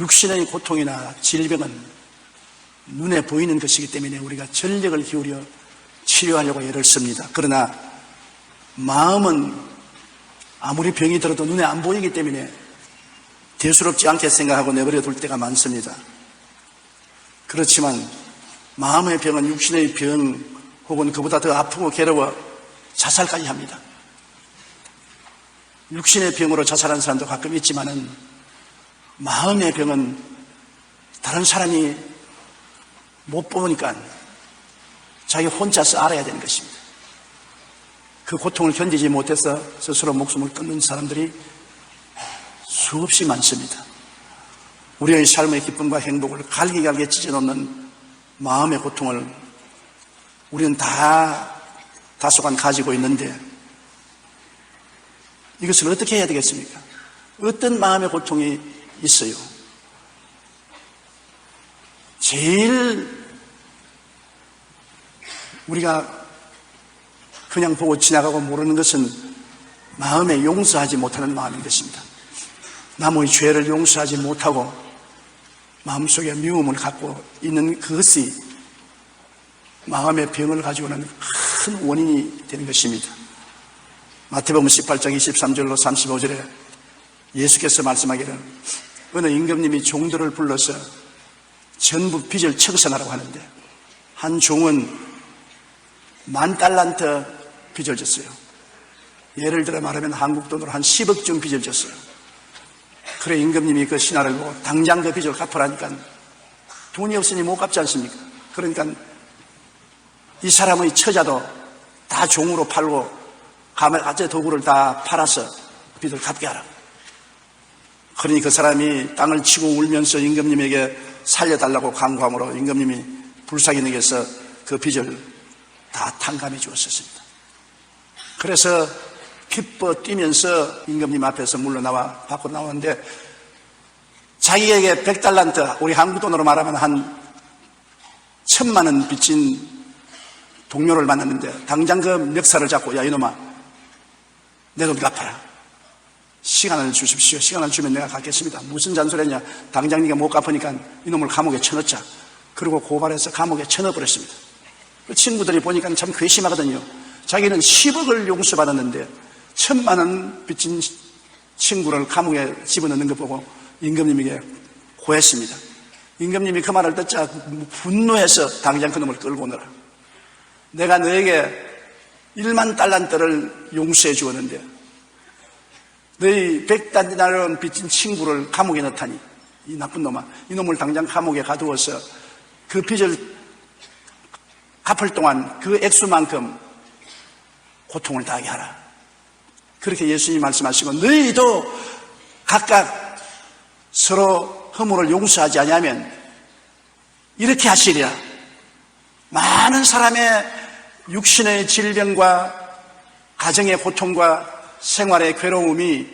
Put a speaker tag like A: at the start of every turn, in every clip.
A: 육신의 고통이나 질병은 눈에 보이는 것이기 때문에 우리가 전력을 기울여 치료하려고 애를 씁니다. 그러나 마음은 아무리 병이 들어도 눈에 안 보이기 때문에 대수롭지 않게 생각하고 내버려 둘 때가 많습니다. 그렇지만 마음의 병은 육신의 병 혹은 그보다 더 아프고 괴로워 자살까지 합니다. 육신의 병으로 자살하는 사람도 가끔 있지만은 마음의 병은 다른 사람이 못 보니까 자기 혼자서 알아야 되는 것입니다. 그 고통을 견디지 못해서 스스로 목숨을 끊는 사람들이 수없이 많습니다. 우리의 삶의 기쁨과 행복을 갈기갈기 찢어놓는 마음의 고통을 우리는 다소간 가지고 있는데 이것을 어떻게 해야 되겠습니까? 어떤 마음의 고통이 있어요? 제일 우리가 그냥 보고 지나가고 모르는 것은 마음에 용서하지 못하는 마음인 것입니다. 남의 죄를 용서하지 못하고 마음속에 미움을 갖고 있는 그것이 마음의 병을 가지고는 큰 원인이 되는 것입니다. 마태복음 18장 23절로 35절에 예수께서 말씀하기를 어느 임금님이 종들을 불러서 전부 빚을 청산하라고 하는데 한 종은 10,000달란트 빚을 졌어요. 예를 들어 말하면 한국 돈으로 한 10억쯤 빚을 졌어요. 그래 임금님이 그 신하를 보고 당장 그 빚을 갚으라니까 돈이 없으니 못 갚지 않습니까? 그러니까 이 사람의 처자도 다 종으로 팔고 가재 도구를 다 팔아서 빚을 갚게 하라. 그러니 그 사람이 땅을 치고 울면서 임금님에게 살려달라고 간구함으로 임금님이 불사기능에서 그 빚을 다 탕감해 주었습니다. 그래서 기뻐 뛰면서 임금님 앞에서 물러나와 밖으로 나왔는데 자기에게 100달란트, 우리 한국 돈으로 말하면 한 1,000,000원 빚진 동료를 만났는데 당장 그 멱살을 잡고 야 이놈아 내 돈 갚아라. 시간을 주십시오. 시간을 주면 내가 갚겠습니다. 무슨 잔소리냐. 당장 네가 못 갚으니까 이놈을 감옥에 쳐넣자. 그리고 고발해서 감옥에 쳐넣어버렸습니다. 그 친구들이 보니까 참 괘씸하거든요. 자기는 10억을 용서받았는데 1,000,000원 빚진 친구를 감옥에 집어넣는 것 보고 임금님에게 고했습니다. 임금님이 그 말을 듣자 분노해서 당장 그 놈을 끌고 오너라. 내가 너에게 10,000달란트를 용서해 주었는데 너희 100달러는 빚진 친구를 감옥에 넣다니 이 나쁜 놈아, 이놈을 당장 감옥에 가두어서 그 빚을 갚을 동안 그 액수만큼 고통을 당하게 하라. 그렇게 예수님이 말씀하시고 너희도 각각 서로 허물을 용서하지 아니하면 이렇게 하시리라. 많은 사람의 육신의 질병과 가정의 고통과 생활의 괴로움이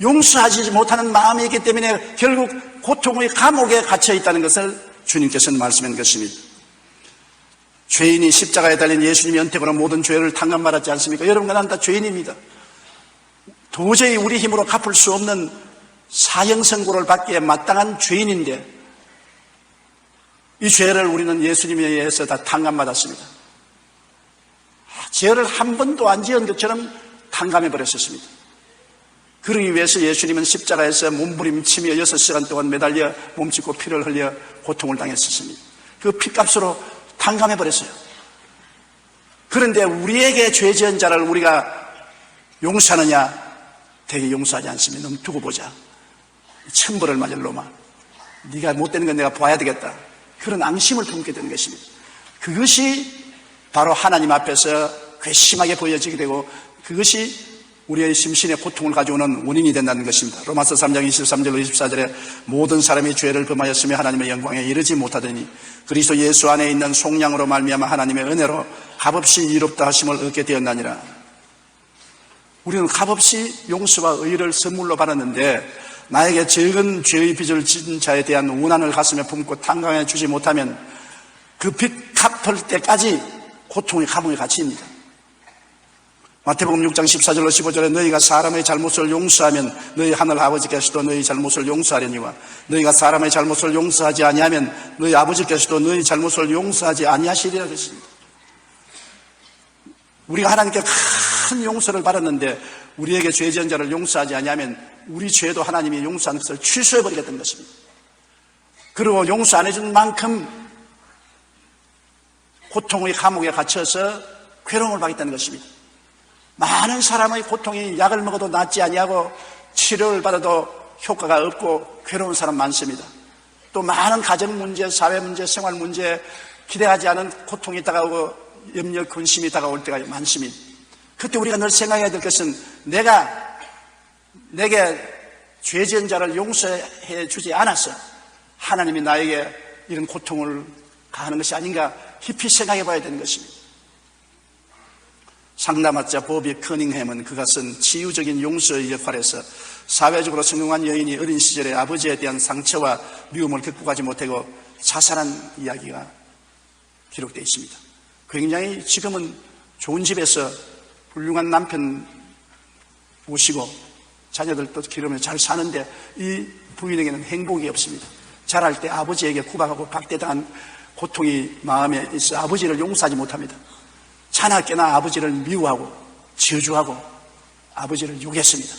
A: 용서하지 못하는 마음이기 때문에 결국 고통의 감옥에 갇혀 있다는 것을 주님께서는 말씀한 것입니다. 죄인이 십자가에 달린 예수님 연택으로 모든 죄를 탕감받았지 않습니까? 여러분과 난 다 죄인입니다. 도저히 우리 힘으로 갚을 수 없는 사형선고를 받기에 마땅한 죄인인데 이 죄를 우리는 예수님에 의해서 다 탕감받았습니다. 죄를 한 번도 안 지은 것처럼 탕감해버렸었습니다. 그러기 위해서 예수님은 십자가에서 몸부림치며 6시간 동안 매달려 몸짓고 피를 흘려 고통을 당했었습니다. 그 피값으로 탕감해버렸어요. 그런데 우리에게 죄 지은 자를 우리가 용서하느냐? 되게 용서하지 않습니다. 너무 두고 보자. 천벌을 맞을 놈아. 네가 못되는 건 내가 봐야 되겠다. 그런 앙심을 품게 되는 것입니다. 그것이 바로 하나님 앞에서 괘씸하게 보여지게 되고 그것이 우리의 심신의 고통을 가져오는 원인이 된다는 것입니다. 로마서 3장 23절로 24절에 모든 사람이 죄를 범하였으며 하나님의 영광에 이르지 못하더니 그리스도 예수 안에 있는 속량으로 말미암아 하나님의 은혜로 값없이 이롭다 하심을 얻게 되었나니라. 우리는 값없이 용서와 의를 선물로 받았는데 나에게 적은 죄의 빚을 진 자에 대한 원한을 가슴에 품고 탕감해 주지 못하면 그 빚 갚을 때까지 고통의 감옥에 갇힙니다. 마태복음 6장 14절로 15절에 너희가 사람의 잘못을 용서하면 너희 하늘 아버지께서도 너희 잘못을 용서하려니와 너희가 사람의 잘못을 용서하지 아니하면 너희 아버지께서도 너희 잘못을 용서하지 아니하시리라 그랬습니다. 우리가 하나님께 큰 용서를 받았는데 우리에게 죄 지은 자를 용서하지 아니하면 우리 죄도 하나님이 용서하는 것을 취소해버리겠다는 것입니다. 그리고 용서 안 해준 만큼 고통의 감옥에 갇혀서 괴로움을 받겠다는 것입니다. 많은 사람의 고통이 약을 먹어도 낫지 아니하고 치료를 받아도 효과가 없고 괴로운 사람 많습니다. 또 많은 가정 문제, 사회 문제, 생활 문제 기대하지 않은 고통이 다가오고 염려, 근심이 다가올 때가 많습니다. 그때 우리가 늘 생각해야 될 것은 내게 죄 지은 자를 용서해 주지 않았어. 하나님이 나에게 이런 고통을 가하는 것이 아닌가 깊이 생각해 봐야 되는 것입니다. 상담학자 보비 커닝햄은 그가 쓴 치유적인 용서의 역할에서 사회적으로 성공한 여인이 어린 시절에 아버지에 대한 상처와 미움을 극복하지 못하고 자살한 이야기가 기록되어 있습니다. 굉장히 지금은 좋은 집에서 훌륭한 남편 모시고 자녀들도 기르며 잘 사는데 이 부인에게는 행복이 없습니다. 자랄 때 아버지에게 구박하고 박대당한 고통이 마음에 있어 아버지를 용서하지 못합니다. 자나깨나 아버지를 미워하고 저주하고 아버지를 욕했습니다.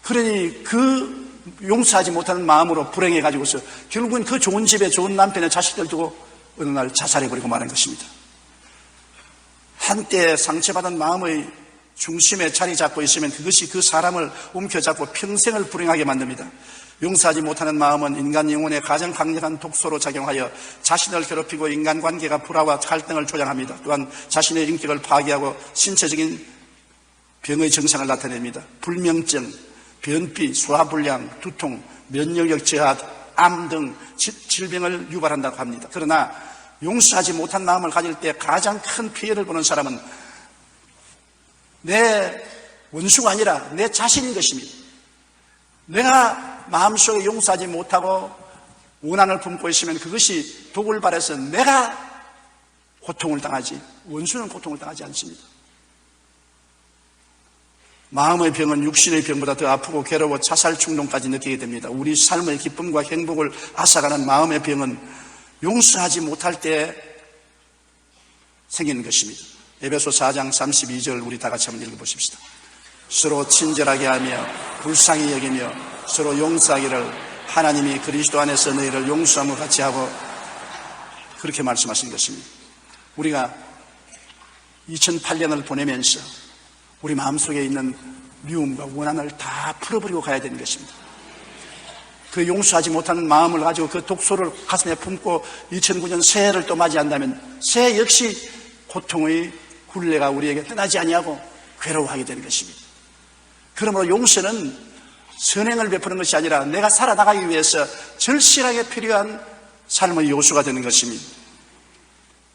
A: 그러니 그 용서하지 못하는 마음으로 불행해가지고서 결국은 그 좋은 집에 좋은 남편의 자식들 두고 어느 날 자살해버리고 마는 것입니다. 한때 상처받은 마음의 중심에 자리 잡고 있으면 그것이 그 사람을 움켜잡고 평생을 불행하게 만듭니다. 용서하지 못하는 마음은 인간 영혼에 가장 강력한 독소로 작용하여 자신을 괴롭히고 인간관계가 불화와 갈등을 조장합니다. 또한 자신의 인격을 파괴하고 신체적인 병의 증상을 나타냅니다. 불면증, 변비, 소화불량, 두통, 면역력 저하, 암 등 질병을 유발한다고 합니다. 그러나 용서하지 못한 마음을 가질 때 가장 큰 피해를 보는 사람은 내 원수가 아니라 내 자신인 것입니다. 내가 마음속에 용서하지 못하고 원한을 품고 있으면 그것이 독을 발해서 내가 고통을 당하지 원수는 고통을 당하지 않습니다. 마음의 병은 육신의 병보다 더 아프고 괴로워 자살 충동까지 느끼게 됩니다. 우리 삶의 기쁨과 행복을 앗아가는 마음의 병은 용서하지 못할 때 생기는 것입니다. 에베소 4장 32절 우리 다 같이 한번 읽어보십시다. 서로 친절하게 하며 불쌍히 여기며 서로 용서하기를 하나님이 그리스도 안에서 너희를 용서함과 같이 하고 그렇게 말씀하신 것입니다. 우리가 2008년을 보내면서 우리 마음속에 있는 미움과 원한을 다 풀어버리고 가야 되는 것입니다. 그 용서하지 못하는 마음을 가지고 그 독소를 가슴에 품고 2009년 새해를 또 맞이한다면 새해 역시 고통의 굴레가 우리에게 떠나지 아니하고 괴로워하게 되는 것입니다. 그러므로 용서는 선행을 베푸는 것이 아니라 내가 살아나가기 위해서 절실하게 필요한 삶의 요소가 되는 것입니다.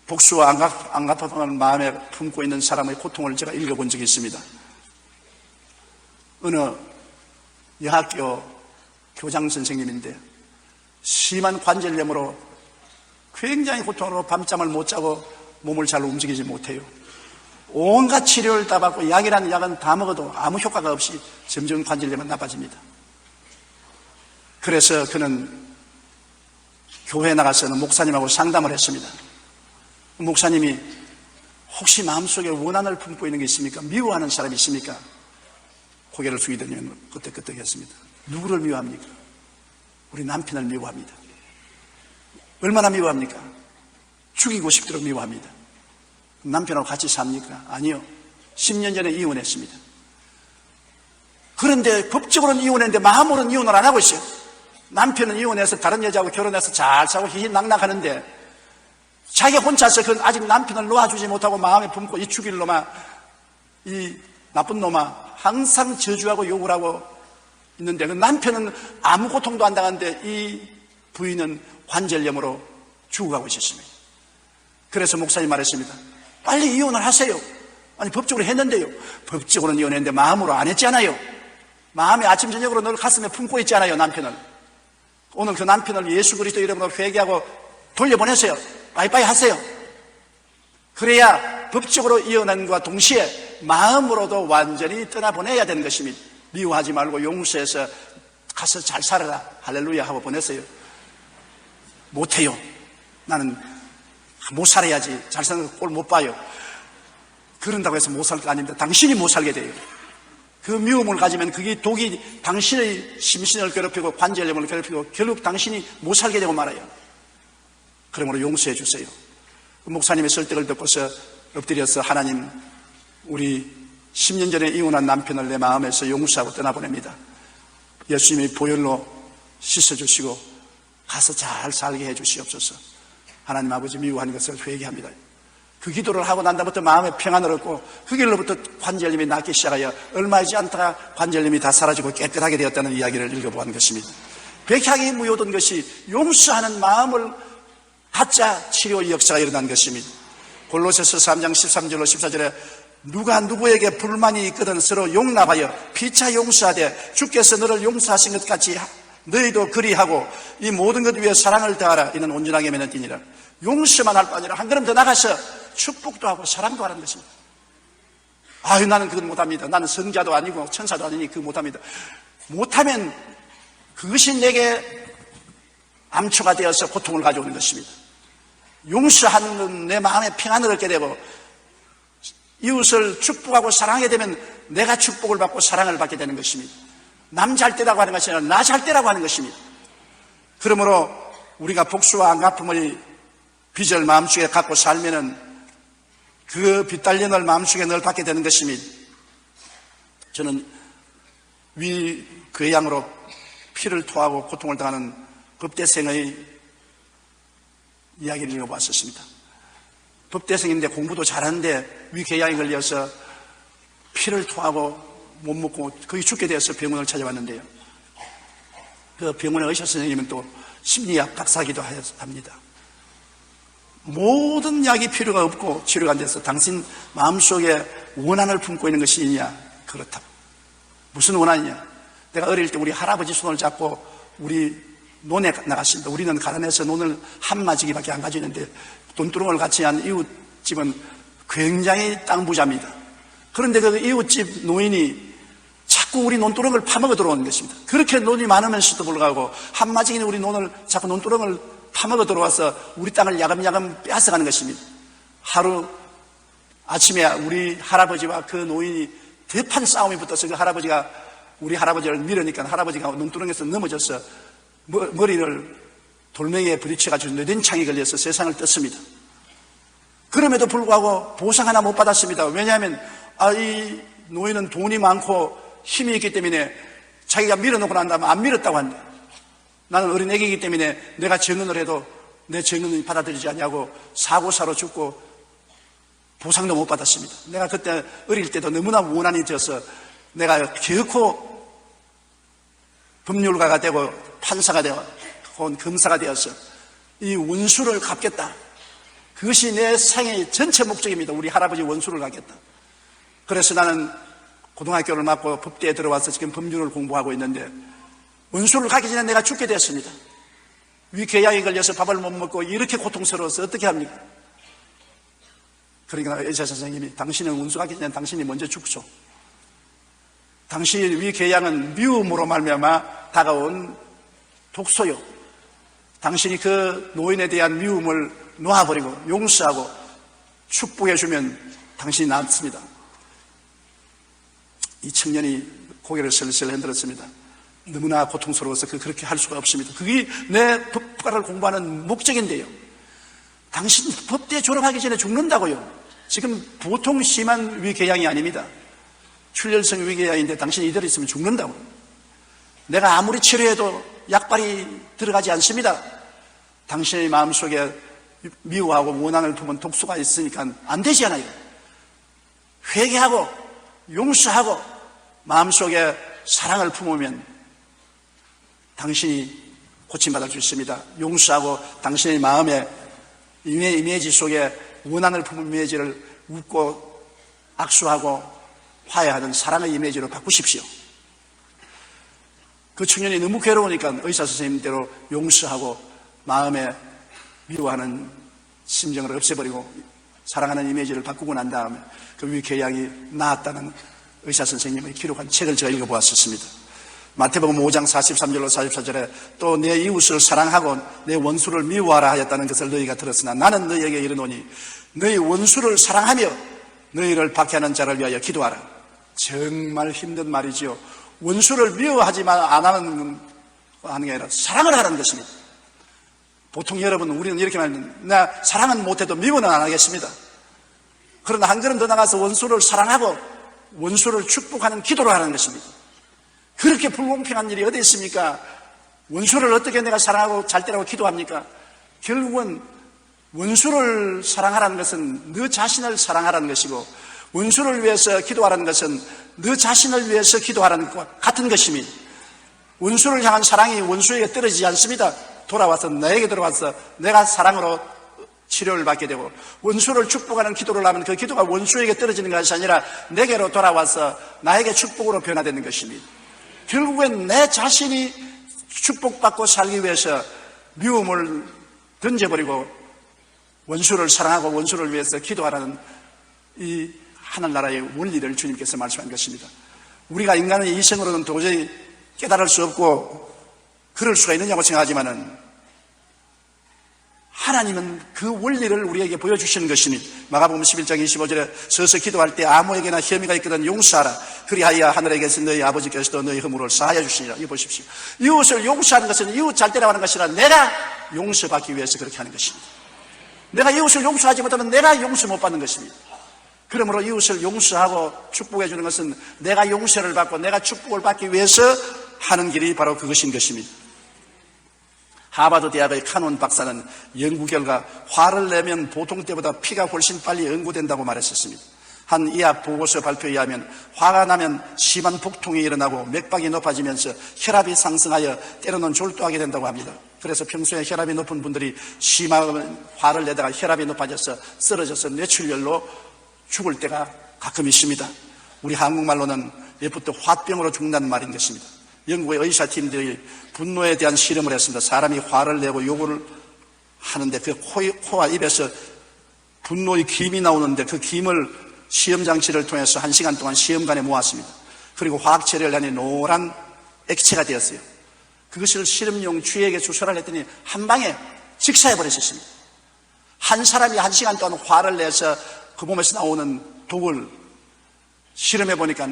A: 복수와 안갚아하는 마음에 품고 있는 사람의 고통을 제가 읽어본 적이 있습니다. 어느 여학교 교장 선생님인데 심한 관절염으로 굉장히 고통으로 밤잠을 못 자고 몸을 잘 움직이지 못해요. 온갖 치료를 다 받고 약이라는 약은 다 먹어도 아무 효과가 없이 점점 관절염은 나빠집니다. 그래서 그는 교회에 나가서는 목사님하고 상담을 했습니다. 목사님이 혹시 마음속에 원한을 품고 있는 게 있습니까? 미워하는 사람이 있습니까? 고개를 숙이더니 끄떡끄떡했습니다. 누구를 미워합니까? 우리 남편을 미워합니다. 얼마나 미워합니까? 죽이고 싶도록 미워합니다. 남편하고 같이 삽니까? 아니요. 10년 전에 이혼했습니다. 그런데 법적으로는 이혼했는데 마음으로는 이혼을 안 하고 있어요. 남편은 이혼해서 다른 여자하고 결혼해서 잘 살고 희희낙낙하는데 자기 혼자서 그 아직 남편을 놓아주지 못하고 마음에 품고 이 죽일 놈아, 이 나쁜 놈아 항상 저주하고 욕을 하고 있는데 그 남편은 아무 고통도 안 당하는데 이 부인은 관절염으로 죽어가고 있었습니다. 그래서 목사님 말했습니다. 빨리 이혼을 하세요. 아니 법적으로 했는데요. 법적으로는 이혼했는데 마음으로 안 했잖아요. 마음에 아침 저녁으로 늘 가슴에 품고 있잖아요. 남편을. 오늘 그 남편을 예수 그리스도 이름으로 회개하고 돌려보내세요. 빠이빠이 하세요. 그래야 법적으로 이혼한과 동시에 마음으로도 완전히 떠나보내야 되는 것입니다. 미워하지 말고 용서해서 가서 잘 살아라 할렐루야 하고 보냈어요. 못해요. 나는 못 살아야지. 잘 사는 꼴 못 봐요. 그런다고 해서 못 살 거 아닙니다. 당신이 못 살게 돼요. 그 미움을 가지면 그게 독이 당신의 심신을 괴롭히고 관절염을 괴롭히고 결국 당신이 못 살게 되고 말아요. 그러므로 용서해 주세요. 목사님의 설득을 듣고서 엎드려서 하나님, 우리 10년 전에 이혼한 남편을 내 마음에서 용서하고 떠나보냅니다. 예수님이 보혈로 씻어주시고 가서 잘 살게 해 주시옵소서. 하나님 아버지, 미워하는 것을 회개합니다. 그 기도를 하고 난 다음부터 마음의 평안을 얻고 그 길로부터 관절염이 낫기 시작하여 얼마이지 않다가 관절염이 다 사라지고 깨끗하게 되었다는 이야기를 읽어보는 것입니다. 백향이 무효된 것이 용서하는 마음을 갖자 치료의 역사가 일어난 것입니다. 골로새서 3장 13절로 14절에 누가 누구에게 불만이 있거든 서로 용납하여 피차 용서하되 주께서 너를 용서하신 것 같이 너희도 그리하고 이 모든 것 위에 사랑을 더하라. 이는 온전하게 맺는 띠니라. 용서만 할 뿐 아니라 한 걸음 더 나가서 축복도 하고 사랑도 하는 것입니다. 아유, 나는 그건 못합니다. 나는 성자도 아니고 천사도 아니니 그거 못합니다. 못하면 그것이 내게 암초가 되어서 고통을 가져오는 것입니다. 용서하는 건 내 마음에 평안을 얻게 되고 이웃을 축복하고 사랑하게 되면 내가 축복을 받고 사랑을 받게 되는 것입니다. 남 잘 때라고 하는 것이 아니라 나 잘 때라고 하는 것입니다. 그러므로 우리가 복수와 갚음의 빚을 마음속에 갖고 살면은 그 빚달련을 마음속에 늘 갖게 되는 것입니다. 저는 위 괴양으로 피를 토하고 고통을 당하는 법대생의 이야기를 읽어봤었습니다. 법대생인데 공부도 잘하는데 위궤양에 걸려서 피를 토하고 못 먹고 거의 죽게 되어서 병원을 찾아왔는데요. 그 병원의 의사 선생님은 또 심리학 박사기도 합니다. 모든 약이 필요가 없고 치료가 안 돼서 당신 마음속에 원한을 품고 있는 것이 있냐? 그렇다고. 무슨 원한이냐? 내가 어릴 때 우리 할아버지 손을 잡고 우리 논에 나갔습니다. 우리는 가난해서 논을 한 마지기밖에 안 가지는데 돈두렁을 같이 한 이웃집은 굉장히 땅 부자입니다. 그런데 그 이웃집 노인이 자꾸 우리 논두렁을 파먹어 들어오는 것입니다. 그렇게 논이 많으면서도 불구하고 한 마지기는 우리 논을 자꾸 논두렁을 파먹어 들어와서 우리 땅을 야금야금 빼앗아가는 것입니다. 하루 아침에 우리 할아버지와 그 노인이 대판 싸움이 붙어서 그 할아버지가 우리 할아버지를 밀으니까 할아버지가 논두렁에서 넘어져서 머리를 돌멩이에 부딪혀가지고 뇌된창이 걸려서 세상을 떴습니다. 그럼에도 불구하고 보상 하나 못 받았습니다. 왜냐하면 이 노인은 돈이 많고 힘이 있기 때문에 자기가 밀어놓고 난 다음에 안 밀었다고 한대. 나는 어린 애기이기 때문에 내가 증언을 해도 내 증언을 받아들이지 않냐고 사고사로 죽고 보상도 못 받았습니다. 내가 그때 어릴 때도 너무나 원한이 되어서 내가 결코 법률가가 되고 판사가 되고 혹은 검사가 되어서 이 원수를 갚겠다. 그것이 내 생의 전체 목적입니다. 우리 할아버지 원수를 갚겠다. 그래서 나는 고등학교를 마치고 법대에 들어와서 지금 법률을 공부하고 있는데 원수를 갚기 전에 내가 죽게 됐습니다. 위궤양에 걸려서 밥을 못 먹고 이렇게 고통스러워서 어떻게 합니까? 그러니까 의사 선생님이 당신은 원수 갚기 전에 당신이 먼저 죽소. 당신의 위궤양은 미움으로 말미암아 다가온 독소요. 당신이 그 노인에 대한 미움을 놓아버리고 용서하고 축복해주면 당신이 낫습니다. 이 청년이 고개를 슬슬 흔들었습니다. 너무나 고통스러워서 그렇게 할 수가 없습니다. 그게 내 법과를 공부하는 목적인데요. 당신 법대 졸업하기 전에 죽는다고요. 지금 보통 심한 위궤양이 아닙니다. 출혈성 위궤양인데 당신이 이대로 있으면 죽는다고. 내가 아무리 치료해도 약발이 들어가지 않습니다. 당신의 마음속에 미워하고 원한을 품은 독소가 있으니까 안 되지 않아요. 회개하고 용서하고 마음속에 사랑을 품으면 당신이 고침받을 수 있습니다. 용서하고 당신의 마음의 이미지 속에 원한을 품은 이미지를 웃고 악수하고 화해하는 사랑의 이미지로 바꾸십시오. 그 청년이 너무 괴로우니까 의사 선생님대로 용서하고 마음에 미워하는 심정을 없애버리고 사랑하는 이미지를 바꾸고 난 다음에 그 위궤양이 나았다는 의사 선생님의 기록한 책을 제가 읽어보았었습니다. 마태복음 5장 43절로 44절에 또 내 이웃을 사랑하고 내 원수를 미워하라 하였다는 것을 너희가 들었으나 나는 너희에게 이르노니 너희 원수를 사랑하며 너희를 박해하는 자를 위하여 기도하라. 정말 힘든 말이지요. 원수를 미워하지만 안 하는 게 아니라 사랑을 하라는 것입니다. 보통 여러분 우리는 이렇게 말하면 나 사랑은 못해도 미워는 안 하겠습니다. 그러나 한 걸음 더 나가서 원수를 사랑하고 원수를 축복하는 기도를 하는 것입니다. 그렇게 불공평한 일이 어디 있습니까? 원수를 어떻게 내가 사랑하고 잘 되라고 기도합니까? 결국은 원수를 사랑하라는 것은 너 자신을 사랑하라는 것이고 원수를 위해서 기도하라는 것은 너 자신을 위해서 기도하라는 것과 같은 것입니다. 원수를 향한 사랑이 원수에게 떨어지지 않습니다. 돌아와서 나에게 들어와서 내가 사랑으로 치료를 받게 되고 원수를 축복하는 기도를 하면 그 기도가 원수에게 떨어지는 것이 아니라 내게로 돌아와서 나에게 축복으로 변화되는 것입니다. 결국엔 내 자신이 축복받고 살기 위해서 미움을 던져버리고 원수를 사랑하고 원수를 위해서 기도하라는 이 하늘나라의 원리를 주님께서 말씀한 것입니다. 우리가 인간의 이성으로는 도저히 깨달을 수 없고 그럴 수가 있느냐고 생각하지만은 하나님은 그 원리를 우리에게 보여주시는 것입니다. 마가복음 11장 25절에 서서 기도할 때 아무에게나 혐의가 있거든 용서하라. 그리하여 하늘에 계신 너희 아버지께서도 너희 허물을 사하여 주시니라. 이거 보십시오. 이웃을 용서하는 것은 이웃 잘 되라고 하는 것이 아니라 내가 용서받기 위해서 그렇게 하는 것입니다. 내가 이웃을 용서하지 못하면 내가 용서 못 받는 것입니다. 그러므로 이웃을 용서하고 축복해 주는 것은 내가 용서를 받고 내가 축복을 받기 위해서 하는 길이 바로 그것인 것입니다. 하버드 대학의 카논 박사는 연구 결과 화를 내면 보통 때보다 피가 훨씬 빨리 응고된다고 말했었습니다. 한 의학 보고서 발표에 의하면 화가 나면 심한 복통이 일어나고 맥박이 높아지면서 혈압이 상승하여 때로는 졸도하게 된다고 합니다. 그래서 평소에 혈압이 높은 분들이 심한 화를 내다가 혈압이 높아져서 쓰러져서 뇌출혈로 죽을 때가 가끔 있습니다. 우리 한국말로는 예부터 화병으로 죽는다는 말인 것입니다. 영국의 의사팀들이 분노에 대한 실험을 했습니다. 사람이 화를 내고 요구를 하는데 그 코와 입에서 분노의 김이 나오는데 그 김을 시험장치를 통해서 1시간 동안 시험관에 모았습니다. 그리고 화학체를 하니 노란 액체가 되었어요. 그것을 실험용 쥐에게 주사를 했더니 한 방에 직사해버렸습니다. 한 사람이 1시간 동안 화를 내서 그 몸에서 나오는 독을 실험해 보니까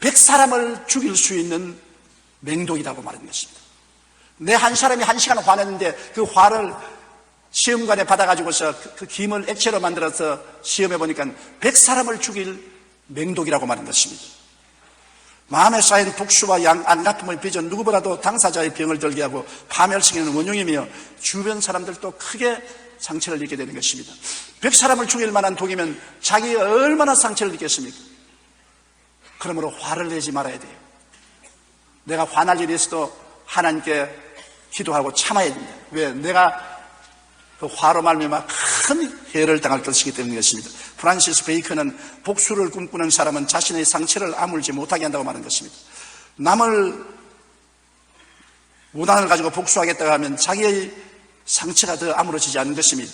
A: 100사람을 죽일 수 있는 맹독이라고 말하는 것입니다. 내 한 사람이 1시간 화냈는데 그 화를 시험관에 받아가지고서 그 김을 액체로 만들어서 시험해 보니까 100사람을 죽일 맹독이라고 말하는 것입니다. 마음에 쌓인 복수와 안갚음의 빚은 누구보다도 당사자의 병을 들게 하고 파멸시키는 원흉이며 주변 사람들도 크게 상처를 입게 되는 것입니다. 100사람을 죽일 만한 독이면 자기가 얼마나 상처를 입겠습니까? 그러므로 화를 내지 말아야 돼요. 내가 화날 일이 있어도 하나님께 기도하고 참아야 됩니다. 왜? 내가 그 화로 말미암아 큰 해를 당할 것이기 때문이었습니다. 프란시스 베이컨은 복수를 꿈꾸는 사람은 자신의 상처를 아물지 못하게 한다고 말하는 것입니다. 남을 무단을 가지고 복수하겠다고 하면 자기의 상처가 더 아물어지지 않는 것입니다.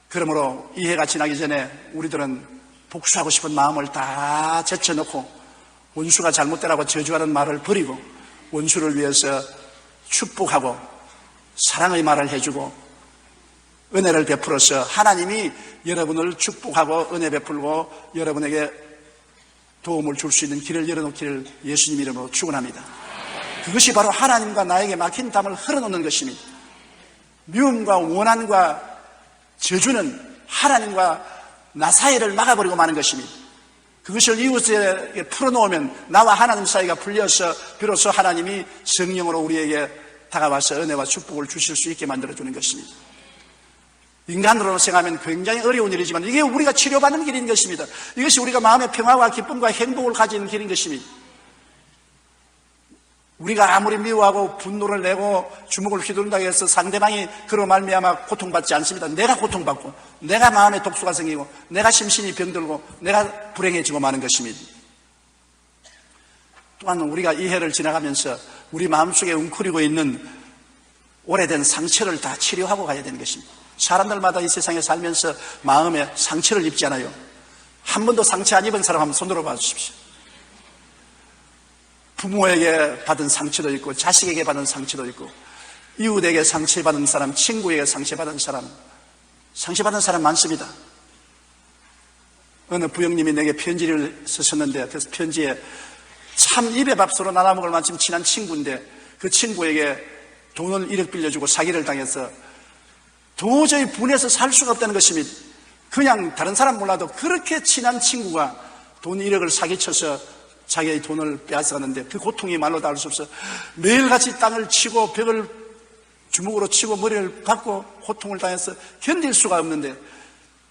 A: 그러므로 이 해가 지나기 전에 우리들은 복수하고 싶은 마음을 다 제쳐놓고 원수가 잘못되라고 저주하는 말을 버리고 원수를 위해서 축복하고 사랑의 말을 해주고 은혜를 베풀어서 하나님이 여러분을 축복하고 은혜 베풀고 여러분에게 도움을 줄 수 있는 길을 열어놓기를 예수님 이름으로 축원합니다. 그것이 바로 하나님과 나에게 막힌 담을 흘러놓는 것입니다. 미움과 원한과 저주는 하나님과 나 사이를 막아버리고 마는 것입니다. 그것을 이웃에게 풀어놓으면 나와 하나님 사이가 풀려서 비로소 하나님이 성령으로 우리에게 다가와서 은혜와 축복을 주실 수 있게 만들어주는 것입니다. 인간으로 생각하면 굉장히 어려운 일이지만 이게 우리가 치료받는 길인 것입니다. 이것이 우리가 마음의 평화와 기쁨과 행복을 가지는 길인 것입니다. 우리가 아무리 미워하고 분노를 내고 주먹을 휘두른다고 해서 상대방이 그로 말미암아 고통받지 않습니다. 내가 고통받고 내가 마음에 독소가 생기고 내가 심신이 병들고 내가 불행해지고 마는 것입니다. 또한 우리가 이 해를 지나가면서 우리 마음속에 웅크리고 있는 오래된 상처를 다 치료하고 가야 되는 것입니다. 사람들마다 이 세상에 살면서 마음에 상처를 입지 않아요? 한 번도 상처 안 입은 사람 한번 손들어 봐 주십시오. 부모에게 받은 상처도 있고, 자식에게 받은 상처도 있고, 이웃에게 상처받은 사람, 친구에게 상처받은 사람, 상처받은 사람 많습니다. 어느 부형님이 내게 편지를 쓰셨는데, 그 편지에 참 입에 밥으로 나눠먹을 만큼 친한 친구인데, 그 친구에게 돈을 1억 빌려주고 사기를 당해서 도저히 분해서 살 수가 없다는 것입니다. 그냥 다른 사람 몰라도 그렇게 친한 친구가 돈 1억을 사기쳐서 자기의 돈을 빼앗아갔는데 그 고통이 말로 다 알 수 없어 매일같이 땅을 치고 벽을 주먹으로 치고 머리를 박고 고통을 당해서 견딜 수가 없는데,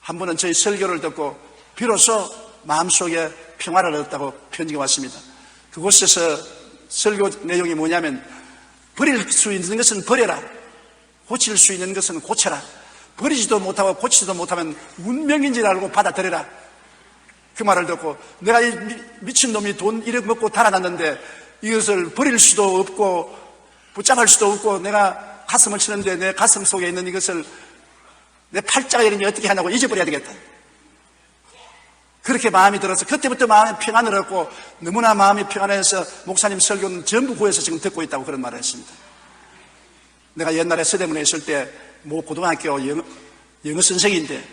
A: 한 번은 저희 설교를 듣고 비로소 마음속에 평화를 얻었다고 편지가 왔습니다. 그곳에서 설교 내용이 뭐냐면, 버릴 수 있는 것은 버려라, 고칠 수 있는 것은 고쳐라, 버리지도 못하고 고치지도 못하면 운명인 줄 알고 받아들여라. 그 말을 듣고 내가 이 미친놈이 돈 1억 먹고 달아났는데 이것을 버릴 수도 없고 붙잡을 수도 없고 내가 가슴을 치는데 내 가슴 속에 있는 이것을 내 팔자가 이러니 어떻게 하냐고 잊어버려야 되겠다. 그렇게 마음이 들어서 그때부터 마음에 평안을 얻고 너무나 마음이 평안해서 목사님 설교는 전부 구해서 지금 듣고 있다고 그런 말을 했습니다. 내가 옛날에 서대문에 있을 때 모 고등학교 영어 선생인데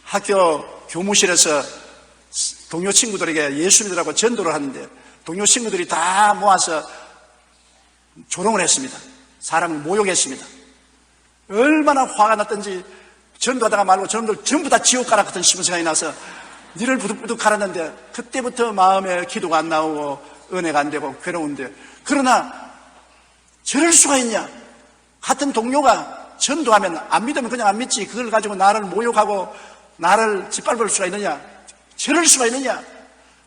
A: 학교 교무실에서 동료 친구들에게 예수 믿으라고 전도를 하는데 동료 친구들이 다 모아서 조롱을 했습니다. 사람을 모욕했습니다. 얼마나 화가 났던지 전도하다가 말고 저놈들 전부 다 지옥 가라 같은 싶은 생각이 나서 니를 부득부득 가랐는데 그때부터 마음에 기도가 안 나오고 은혜가 안 되고 괴로운데, 그러나 저럴 수가 있냐? 같은 동료가 전도하면 안 믿으면 그냥 안 믿지 그걸 가지고 나를 모욕하고 나를 짓밟을 수가 있느냐? 저럴 수가 있느냐?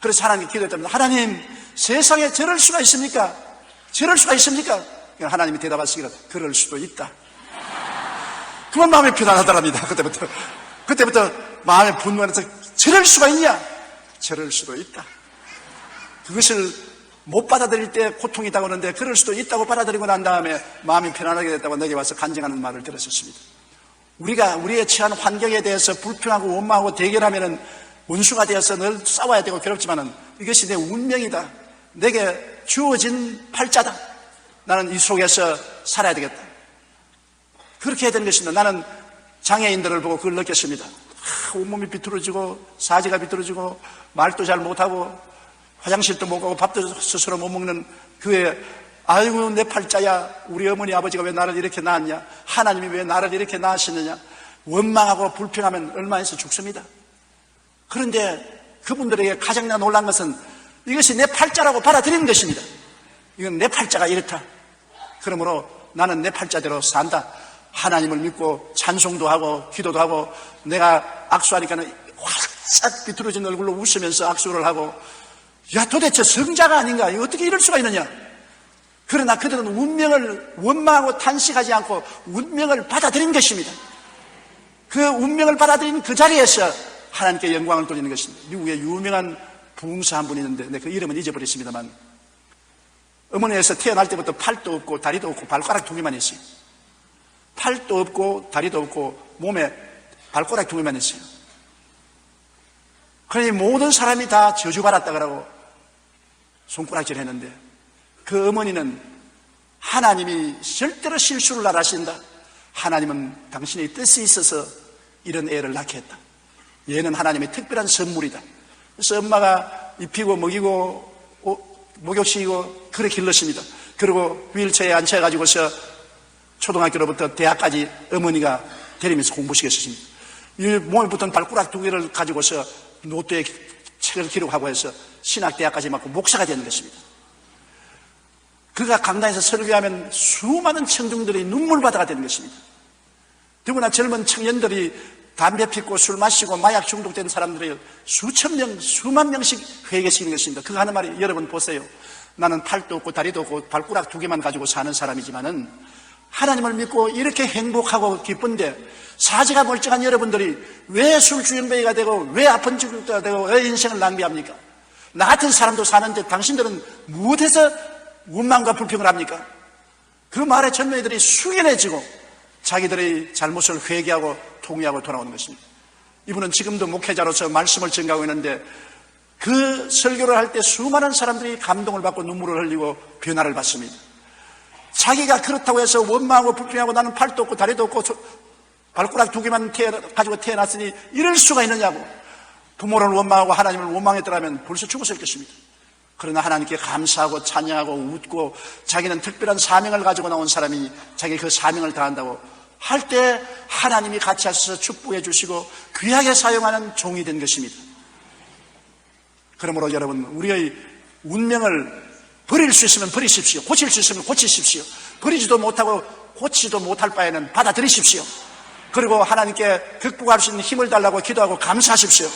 A: 그래서 하나님께 기도했답니다. 하나님, 세상에 저럴 수가 있습니까? 저럴 수가 있습니까? 하나님이 대답하시기를 그럴 수도 있다. 그만 마음이 편안하더랍니다. 그때부터 마음에 분노해서 저럴 수가 있냐? 저럴 수도 있다. 그것을 못 받아들일 때 고통이 있다고 하는데 그럴 수도 있다고 받아들이고 난 다음에 마음이 편안하게 됐다고 내게 와서 간증하는 말을 들었었습니다. 우리가 우리의 처한 환경에 대해서 불평하고 원망하고 대결하면은 원수가 되어서 늘 싸워야 되고 괴롭지만은 이것이 내 운명이다. 내게 주어진 팔자다. 나는 이 속에서 살아야 되겠다. 그렇게 해야 되는 것입니다. 나는 장애인들을 보고 그걸 느꼈습니다. 온몸이 비뚤어지고 사지가 비뚤어지고 말도 잘 못하고 화장실도 못 가고 밥도 스스로 못 먹는 그의 아이고 내 팔자야, 우리 어머니 아버지가 왜 나를 이렇게 낳았냐, 하나님이 왜 나를 이렇게 낳으시느냐, 원망하고 불평하면 얼마에서 죽습니다. 그런데 그분들에게 가장 놀란 것은 이것이 내 팔자라고 받아들이는 것입니다. 이건 내 팔자가 이렇다. 그러므로 나는 내 팔자대로 산다. 하나님을 믿고 찬송도 하고 기도도 하고, 내가 악수하니까는 활짝 비뚤어진 얼굴로 웃으면서 악수를 하고, 야 도대체 성자가 아닌가, 이거 어떻게 이럴 수가 있느냐. 그러나 그들은 운명을 원망하고 탄식하지 않고 운명을 받아들인 것입니다. 그 운명을 받아들인 그 자리에서 하나님께 영광을 돌리는 것입니다. 미국에 유명한 부흥사 한 분이 있는데 그 이름은 잊어버렸습니다만, 어머니에서 태어날 때부터 팔도 없고 다리도 없고 발가락 2개만 있어요. 팔도 없고 다리도 없고 몸에 발가락 2개만 있어요. 그러니 모든 사람이 다 저주받았다 그러고 손가락질 했는데, 그 어머니는 하나님이 절대로 실수를 안 하신다. 하나님은 당신의 뜻이 있어서 이런 애를 낳게 했다. 얘는 하나님의 특별한 선물이다. 그래서 엄마가 입히고 먹이고 목욕시키고 그렇게 길렀습니다. 그리고 휠체어에 앉혀가지고서 초등학교로부터 대학까지 어머니가 데리면서 공부시켰습니다. 이 몸에 붙은 발가락 2개를 가지고서 노트에 책을 기록하고 해서 신학대학까지 맞고 목사가 되는 것입니다. 그가 강단에서 설교하면 수많은 청중들이 눈물바다가 되는 것입니다. 더구나 젊은 청년들이 담배 피고 술 마시고 마약 중독된 사람들이 수천 명, 수만 명씩 회개시키는 것입니다. 그가 하는 말이, 여러분 보세요. 나는 팔도 없고 다리도 없고 발가락 2개만 가지고 사는 사람이지만은 하나님을 믿고 이렇게 행복하고 기쁜데 사지가 멀쩡한 여러분들이 왜 술주정뱅이가 되고 왜 아픈 죽가 되고 왜 인생을 낭비합니까? 나 같은 사람도 사는데 당신들은 무엇해서 원망과 불평을 합니까? 그 말에 젊은이들이 숙연해지고 자기들의 잘못을 회개하고 통회하고 돌아오는 것입니다. 이분은 지금도 목회자로서 말씀을 전가하고 있는데 그 설교를 할 때 수많은 사람들이 감동을 받고 눈물을 흘리고 변화를 받습니다. 자기가 그렇다고 해서 원망하고 불평하고 나는 팔도 없고 다리도 없고 발가락 2개만 가지고 태어났으니 이럴 수가 있느냐고 부모를 원망하고 하나님을 원망했더라면 벌써 죽었을 것입니다. 그러나 하나님께 감사하고 찬양하고 웃고 자기는 특별한 사명을 가지고 나온 사람이니 자기 그 사명을 다한다고 할 때 하나님이 같이 하셔서 축복해 주시고 귀하게 사용하는 종이 된 것입니다. 그러므로 여러분, 우리의 운명을 버릴 수 있으면 버리십시오. 고칠 수 있으면 고치십시오. 버리지도 못하고 고치지도 못할 바에는 받아들이십시오. 그리고 하나님께 극복할 수 있는 힘을 달라고 기도하고 감사하십시오.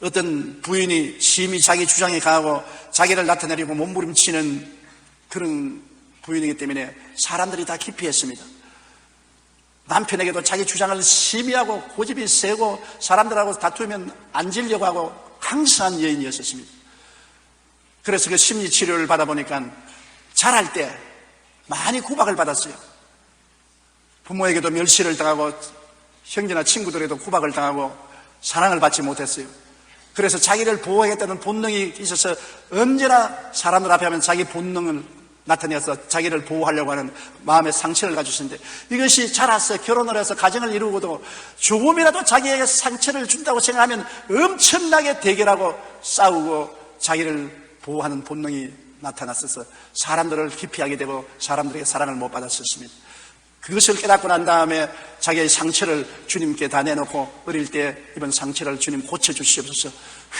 A: 어떤 부인이 심히 자기 주장이 강하고 자기를 나타내려고 몸부림치는 그런 부인이기 때문에 사람들이 다 기피했습니다. 남편에게도 자기 주장을 심히 하고 고집이 세고 사람들하고 다투면 앉으려고 하고 항상한 여인이었습니다. 그래서 그 심리치료를 받아보니까 자랄 때 많이 구박을 받았어요. 부모에게도 멸시를 당하고 형제나 친구들에게도 구박을 당하고 사랑을 받지 못했어요. 그래서 자기를 보호하겠다는 본능이 있어서 언제나 사람들 앞에 하면 자기 본능을 나타내서 자기를 보호하려고 하는 마음의 상처를 가지셨는데 이것이 자라서 결혼을 해서 가정을 이루고도 조금이라도 자기에게 상처를 준다고 생각하면 엄청나게 대결하고 싸우고 자기를 보호하는 본능이 나타났어서 사람들을 기피하게 되고 사람들에게 사랑을 못 받았었습니다. 그것을 깨닫고 난 다음에 자기의 상처를 주님께 다 내놓고 어릴 때 입은 상처를 주님 고쳐주시옵소서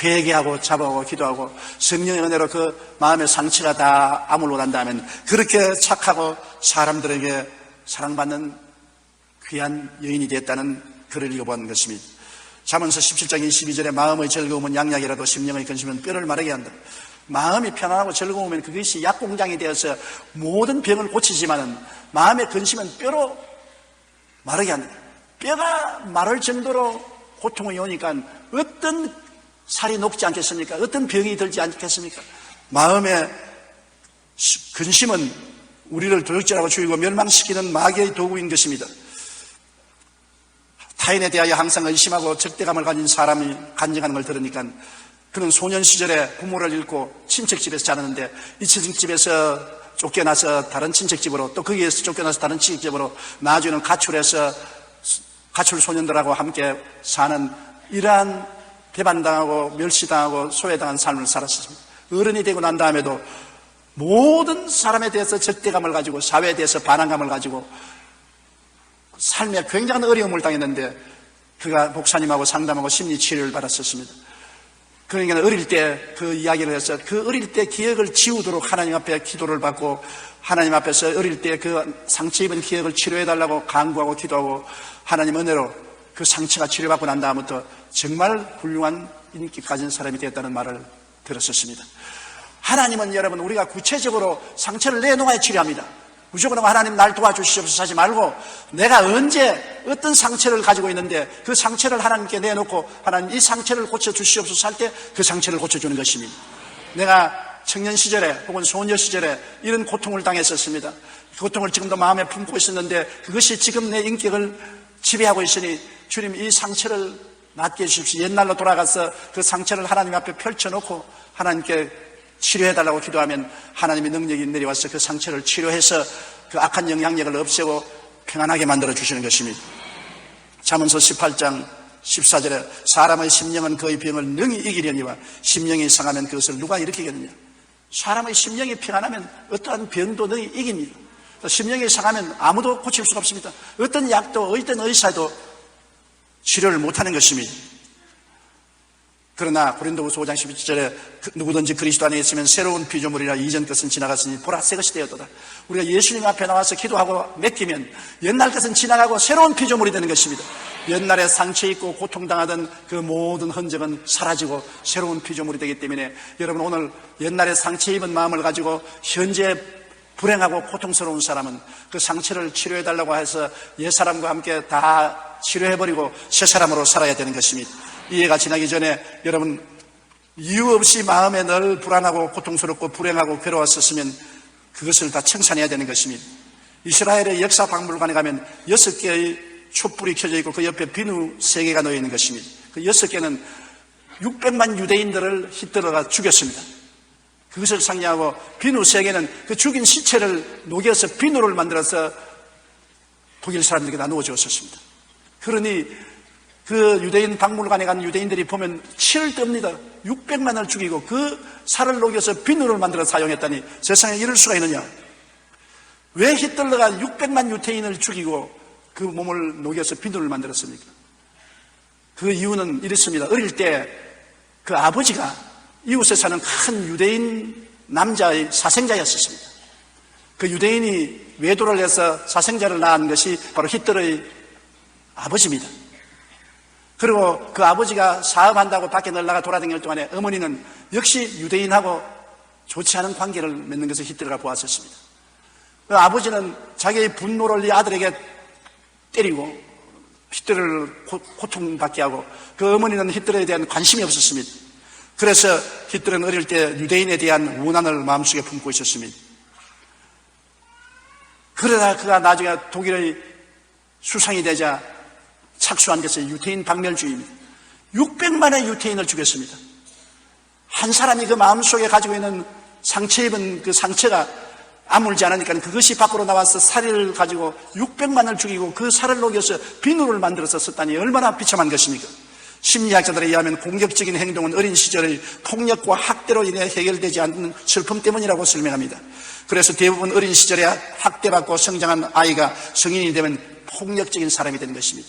A: 회개하고 잡아오고 기도하고 성령의 은혜로 그 마음의 상처가 다 아물고 난 다음에 그렇게 착하고 사람들에게 사랑받는 귀한 여인이 되었다는 글을 읽어본 것입니다. 잠언서 17장 22절에 마음의 즐거움은 양약이라도 심령의 근심은 뼈를 마르게 한다. 마음이 편안하고 즐거우면 그것이 약공장이 되어서 모든 병을 고치지만은 마음의 근심은 뼈로 마르게 한다. 뼈가 마를 정도로 고통이 오니까 어떤 살이 녹지 않겠습니까? 어떤 병이 들지 않겠습니까? 마음의 근심은 우리를 도적질하고 죽이고 멸망시키는 마귀의 도구인 것입니다. 타인에 대하여 항상 의심하고 적대감을 가진 사람이 간증하는 걸 들으니까 그는 소년 시절에 부모를 잃고 친척집에서 자랐는데 이 친척집에서 쫓겨나서 다른 친척집으로 또 거기에서 쫓겨나서 다른 친척집으로 나중에는 가출해서 가출 소년들하고 함께 사는 이러한 배반당하고 멸시당하고 소외당한 삶을 살았습니다. 어른이 되고 난 다음에도 모든 사람에 대해서 적대감을 가지고 사회에 대해서 반항감을 가지고 삶에 굉장한 어려움을 당했는데 그가 목사님하고 상담하고 심리치료를 받았었습니다. 그러니까 어릴 때 그 이야기를 해서 그 어릴 때 기억을 지우도록 하나님 앞에 기도를 받고 하나님 앞에서 어릴 때 그 상처 입은 기억을 치료해달라고 간구하고 기도하고 하나님 은혜로 그 상처가 치료받고 난 다음부터 정말 훌륭한 인기 가진 사람이 되었다는 말을 들었었습니다. 하나님은 여러분 우리가 구체적으로 상처를 내놓아야 치료합니다. 무조건 하나님 날 도와주시옵소서 하지 말고 내가 언제 어떤 상처를 가지고 있는데 그 상처를 하나님께 내놓고 하나님 이 상처를 고쳐주시옵소서 할 때 그 상처를 고쳐주는 것입니다. 내가 청년 시절에 혹은 소녀 시절에 이런 고통을 당했었습니다. 그 고통을 지금도 마음에 품고 있었는데 그것이 지금 내 인격을 지배하고 있으니 주님 이 상처를 낫게 해주십시오. 옛날로 돌아가서 그 상처를 하나님 앞에 펼쳐놓고 하나님께 치료해달라고 기도하면 하나님의 능력이 내려와서 그 상처를 치료해서 그 악한 영향력을 없애고 평안하게 만들어 주시는 것입니다. 잠언서 18장 14절에 사람의 심령은 그의 병을 능히 이기려니와 심령이 상하면 그것을 누가 일으키겠느냐. 사람의 심령이 평안하면 어떠한 병도 능히 이깁니다. 심령이 상하면 아무도 고칠 수가 없습니다. 어떤 약도 어떤 의사도 치료를 못하는 것입니다. 그러나 고린도후서 5장 11절에 누구든지 그리스도 안에 있으면 새로운 피조물이라 이전 것은 지나갔으니 보라 새 것이 되었도다. 우리가 예수님 앞에 나와서 기도하고 맡기면 옛날 것은 지나가고 새로운 피조물이 되는 것입니다. 옛날에 상처 있고 고통당하던 그 모든 흔적은 사라지고 새로운 피조물이 되기 때문에 여러분 오늘 옛날에 상처 입은 마음을 가지고 현재 불행하고 고통스러운 사람은 그 상처를 치료해달라고 해서 옛사람과 함께 다 치료해버리고 새 사람으로 살아야 되는 것입니다. 이해가 지나기 전에 여러분 이유 없이 마음에 늘 불안하고 고통스럽고 불행하고 괴로웠었으면 그것을 다 청산해야 되는 것입니다. 이스라엘의 역사 박물관에 가면 6개의 촛불이 켜져 있고 그 옆에 비누 3개가 놓여 있는 것입니다. 그 6개는 600만 유대인들을 히틀러가 죽였습니다. 그것을 상징하고 비누 3개는 그 죽인 시체를 녹여서 비누를 만들어서 독일 사람들에게 나누어 주었습니다. 그러니 그 유대인 박물관에 간 유대인들이 보면 치를 떱니다. 600만을 죽이고 그 살을 녹여서 비누를 만들어 사용했다니 세상에 이럴 수가 있느냐. 왜 히틀러가 600만 유태인을 죽이고 그 몸을 녹여서 비누를 만들었습니까? 그 이유는 이렇습니다. 어릴 때 그 아버지가 이웃에 사는 큰 유대인 남자의 사생자였습니다. 그 유대인이 외도를 해서 사생자를 낳은 것이 바로 히틀러의 아버지입니다. 그리고 그 아버지가 사업한다고 밖에 널나가 돌아다닐 동안에 어머니는 역시 유대인하고 좋지 않은 관계를 맺는 것을 히틀러가 보았었습니다. 그 아버지는 자기의 분노를 이 아들에게 때리고 히틀러를 고통받게 하고 그 어머니는 히틀러에 대한 관심이 없었습니다. 그래서 히틀러는 어릴 때 유대인에 대한 원한을 마음속에 품고 있었습니다. 그러다 그가 나중에 독일의 수상이 되자 착수한 것이 유태인 박멸주의입니다. 600만의 유태인을 죽였습니다. 한 사람이 그 마음속에 가지고 있는 상처 입은 그 상처가 아물지 않으니까 그것이 밖으로 나와서 살을 가지고 600만을 죽이고 그 살을 녹여서 비누를 만들어서 썼다니 얼마나 비참한 것입니까? 심리학자들에 의하면 공격적인 행동은 어린 시절의 폭력과 학대로 인해 해결되지 않는 슬픔 때문이라고 설명합니다. 그래서 대부분 어린 시절에 학대받고 성장한 아이가 성인이 되면 폭력적인 사람이 되는 것입니다.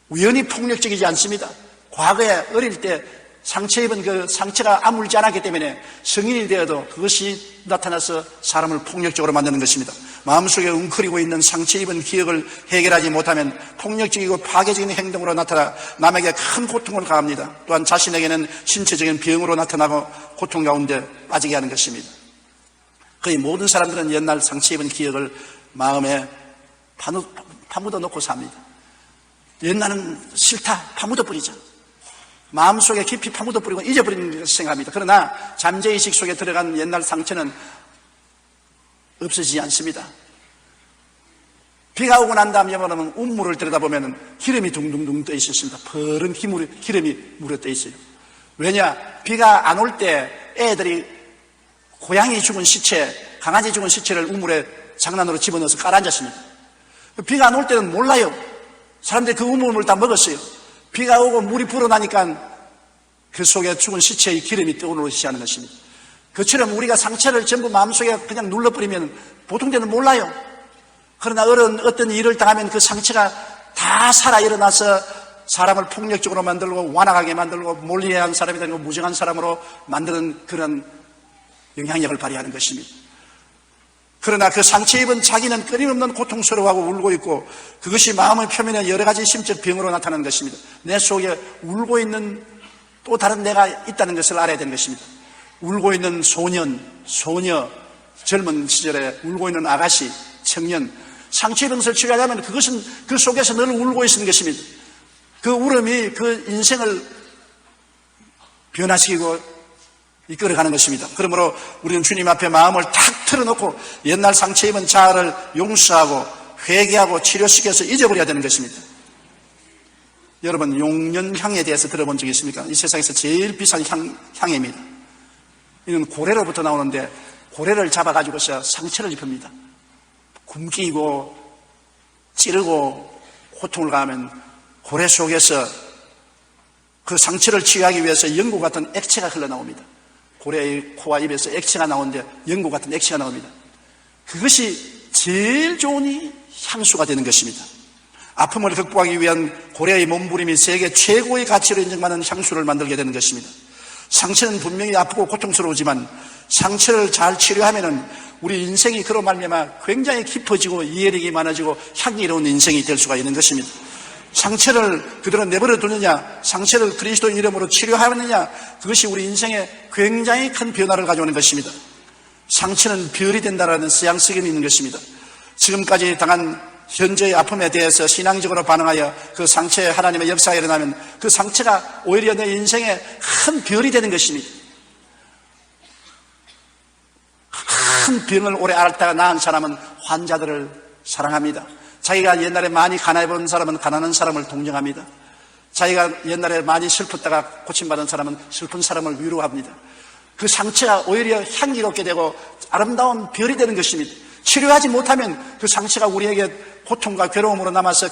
A: 우연히 폭력적이지 않습니다. 과거에 어릴 때 상처 입은 그 상처가 아물지 않았기 때문에 성인이 되어도 그것이 나타나서 사람을 폭력적으로 만드는 것입니다. 마음속에 웅크리고 있는 상처 입은 기억을 해결하지 못하면 폭력적이고 파괴적인 행동으로 나타나 남에게 큰 고통을 가합니다. 또한 자신에게는 신체적인 병으로 나타나고 고통 가운데 빠지게 하는 것입니다. 거의 모든 사람들은 옛날 상처 입은 기억을 마음에 파묻어 놓고 삽니다. 옛날은 싫다 파묻어 버리자. 마음속에 깊이 파묻어 버리고 잊어버리는 것을 생각합니다. 그러나 잠재의식 속에 들어간 옛날 상처는 없어지지 않습니다. 비가 오고 난 다음에 여러분 운물을 들여다보면 기름이 둥둥둥 떠 있었습니다. 푸른 기름이 물에 떠 있어요. 왜냐? 비가 안 올 때 애들이 고양이 죽은 시체, 강아지 죽은 시체를 우물에 장난으로 집어넣어서 깔아앉았습니다. 비가 안 올 때는 몰라요. 사람들이 그 우물을 다 먹었어요. 비가 오고 물이 불어나니까 그 속에 죽은 시체의 기름이 떠오르기 시작하는 것입니다. 그처럼 우리가 상처를 전부 마음속에 그냥 눌러버리면 보통 때는 몰라요. 그러나 어떤 일을 당하면 그 상처가 다 살아 일어나서 사람을 폭력적으로 만들고 완악하게 만들고 몰리한 사람이 되고 무정한 사람으로 만드는 그런 영향력을 발휘하는 것입니다. 그러나 그 상처 입은 자기는 끊임없는 고통스러워하고 울고 있고 그것이 마음의 표면에 여러 가지 심적 병으로 나타나는 것입니다. 내 속에 울고 있는 또 다른 내가 있다는 것을 알아야 되는 것입니다. 울고 있는 소년, 소녀, 젊은 시절에 울고 있는 아가씨, 청년, 상처 입은 것을 치유하려면 그것은 그 속에서 늘 울고 있는 것입니다. 그 울음이 그 인생을 변화시키고 이끌어가는 것입니다. 그러므로 우리는 주님 앞에 마음을 탁 틀어놓고 옛날 상처 입은 자아를 용서하고 회개하고 치료시켜서 잊어버려야 되는 것입니다. 여러분 용년향에 대해서 들어본 적이 있습니까? 이 세상에서 제일 비싼 향입니다. 이는 고래로부터 나오는데 고래를 잡아가지고서 상처를 입힙니다. 굶기고 찌르고 고통을 가하면 고래 속에서 그 상처를 치유하기 위해서 연고 같은 액체가 흘러나옵니다. 고래의 코와 입에서 액체가 나오는데 연고 같은 액체가 나옵니다. 그것이 제일 좋은 향수가 되는 것입니다. 아픔을 극복하기 위한 고래의 몸부림이 세계 최고의 가치로 인정받는 향수를 만들게 되는 것입니다. 상처는 분명히 아프고 고통스러우지만 상처를 잘 치료하면은 우리 인생이 그로 말미암아 굉장히 깊어지고 이해력이 많아지고 향기로운 인생이 될 수가 있는 것입니다. 상처를 그대로 내버려 두느냐, 상처를 그리스도 이름으로 치료하느냐, 그것이 우리 인생에 굉장히 큰 변화를 가져오는 것입니다. 상처는 별이 된다라는 서양 석임이 있는 것입니다. 지금까지 당한 현재의 아픔에 대해서 신앙적으로 반응하여 그 상처에 하나님의 역사가 일어나면 그 상처가 오히려 내 인생에 큰 별이 되는 것입니다. 큰 병을 오래 앓다가 나은 사람은 환자들을 사랑합니다. 자기가 옛날에 많이 가난해 본 사람은 가난한 사람을 동정합니다. 자기가 옛날에 많이 슬펐다가 고침받은 사람은 슬픈 사람을 위로합니다. 그 상처가 오히려 향기롭게 되고 아름다운 별이 되는 것입니다. 치료하지 못하면 그 상처가 우리에게 고통과 괴로움으로 남아서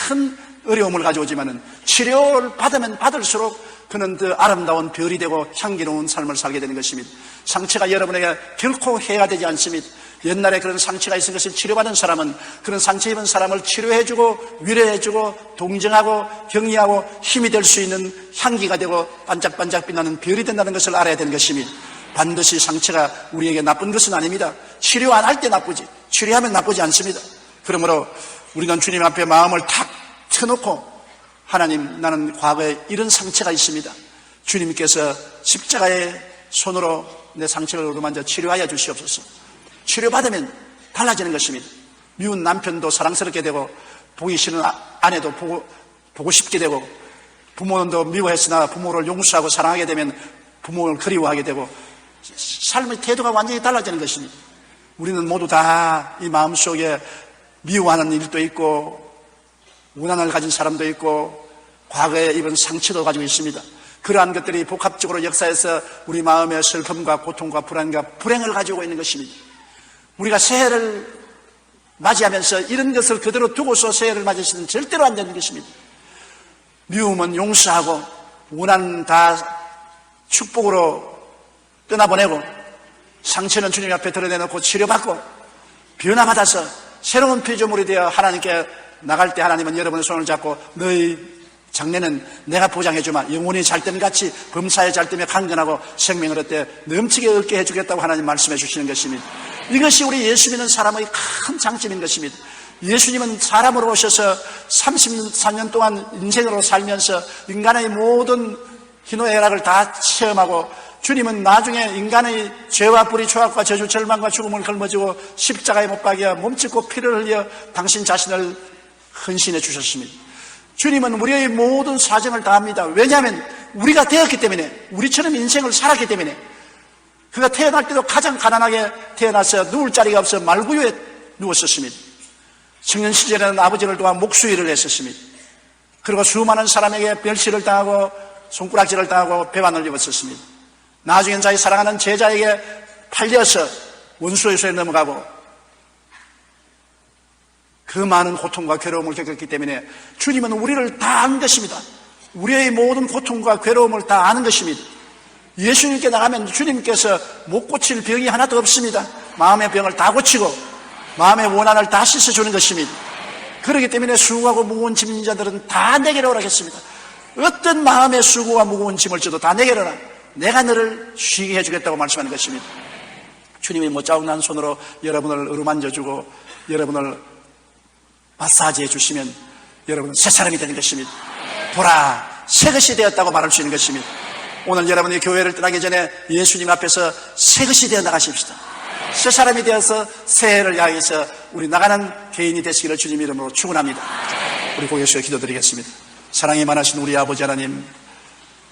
A: 큰 어려움을 가져오지만은 치료를 받으면 받을수록 그는 그 아름다운 별이 되고 향기로운 삶을 살게 되는 것입니다. 상처가 여러분에게 결코 해가 되지 않습니다. 옛날에 그런 상처가 있은 것을 치료받은 사람은 그런 상처 입은 사람을 치료해주고 위로해주고 동정하고 격려하고 힘이 될 수 있는 향기가 되고 반짝반짝 빛나는 별이 된다는 것을 알아야 되는 것입니다. 반드시 상처가 우리에게 나쁜 것은 아닙니다. 치료 안 할 때 나쁘지, 치료하면 나쁘지 않습니다. 그러므로 우리는 주님 앞에 마음을 탁 펴놓고 하나님, 나는 과거에 이런 상처가 있습니다. 주님께서 십자가의 손으로 내 상처를 어루만져 치료하여 주시옵소서. 치료받으면 달라지는 것입니다. 미운 남편도 사랑스럽게 되고 보기 싫은 아내도 보고 싶게 되고 부모도 미워했으나 부모를 용서하고 사랑하게 되면 부모를 그리워하게 되고 삶의 태도가 완전히 달라지는 것입니다. 우리는 모두 다 이 마음속에 미워하는 일도 있고 원한을 가진 사람도 있고 과거에 입은 상처도 가지고 있습니다. 그러한 것들이 복합적으로 역사에서 우리 마음의 슬픔과 고통과 불안과 불행을 가지고 있는 것입니다. 우리가 새해를 맞이하면서 이런 것을 그대로 두고서 새해를 맞이하시는 절대로 안 되는 것입니다. 미움은 용서하고 원한은 다 축복으로 떠나보내고 상처는 주님 앞에 드러내놓고 치료받고 변화받아서 새로운 피조물이 되어 하나님께 나갈 때 하나님은 여러분의 손을 잡고 너희 장래는 내가 보장해주마. 영혼이 잘됨같이 범사에 잘되며 강건하고 생명을 얻되 넘치게 얻게 해주겠다고 하나님 말씀해 주시는 것입니다. 이것이 우리 예수 믿는 사람의 큰 장점인 것입니다. 예수님은 사람으로 오셔서 34년 동안 인생으로 살면서 인간의 모든 희노애락을 다 체험하고 주님은 나중에 인간의 죄와 불의 초악과 저주 절망과 죽음을 걸머지고 십자가에 못 박여 몸짓고 피를 흘려 당신 자신을 헌신해 주셨습니다. 주님은 우리의 모든 사정을 다 합니다. 왜냐하면 우리가 되었기 때문에, 우리처럼 인생을 살았기 때문에. 그가 태어날 때도 가장 가난하게 태어나서 누울 자리가 없어 말구유에 누웠었습니다. 청년 시절에는 아버지를 도와 목수일을 했었습니다. 그리고 수많은 사람에게 멸시를 당하고 손가락질을 당하고 배반을 입었었습니다. 나중엔 자기 사랑하는 제자에게 팔려서 원수의 손에 넘어가고 그 많은 고통과 괴로움을 겪었기 때문에 주님은 우리를 다 아는 것입니다. 우리의 모든 고통과 괴로움을 다 아는 것입니다. 예수님께 나가면 주님께서 못 고칠 병이 하나도 없습니다. 마음의 병을 다 고치고 마음의 원한을 다 씻어주는 것입니다. 그렇기 때문에 수고하고 무거운 짐진 자들은 다 내게로 오라겠습니다. 어떤 마음의 수고와 무거운 짐을 져도 다 내게로 오라. 내가 너를 쉬게 해주겠다고 말씀하는 것입니다. 주님이 못자국난 손으로 여러분을 어루만져주고 여러분을 마사지 해주시면 여러분은 새 사람이 되는 것입니다. 보라, 새 것이 되었다고 말할 수 있는 것입니다. 오늘 여러분이 교회를 떠나기 전에 예수님 앞에서 새 것이 되어 나가십시다. 새 사람이 되어서 새해를 향해서 우리 나가는 개인이 되시기를 주님 이름으로 축원합니다. 우리 고개 숙여 기도드리겠습니다. 사랑이 많으신 우리 아버지 하나님,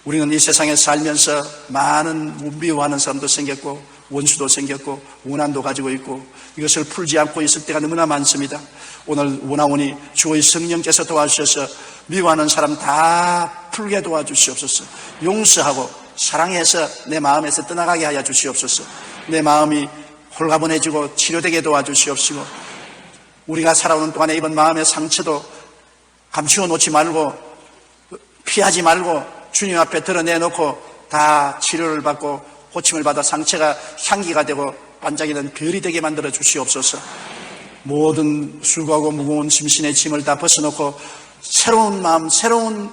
A: 우리는 이 세상에 살면서 많은 미워하는 사람도 생겼고 원수도 생겼고 원한도 가지고 있고 이것을 풀지 않고 있을 때가 너무나 많습니다. 오늘 원하오니 주의 성령께서 도와주셔서 미워하는 사람 다 풀게 도와주시옵소서. 용서하고 사랑해서 내 마음에서 떠나가게 하여 주시옵소서. 내 마음이 홀가분해지고 치료되게 도와주시옵시고 우리가 살아오는 동안에 입은 마음의 상처도 감추어 놓지 말고 피하지 말고 주님 앞에 드러내놓고 다 치료를 받고 고침을 받아 상처가 향기가 되고 반짝이는 별이 되게 만들어 주시옵소서. 모든 수고하고 무거운 심신의 짐을 다 벗어놓고 새로운 마음, 새로운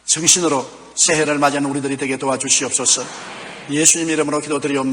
A: 정신으로 새해를 맞이하는 우리들이 되게 도와주시옵소서. 예수님 이름으로 기도드리옵나이다.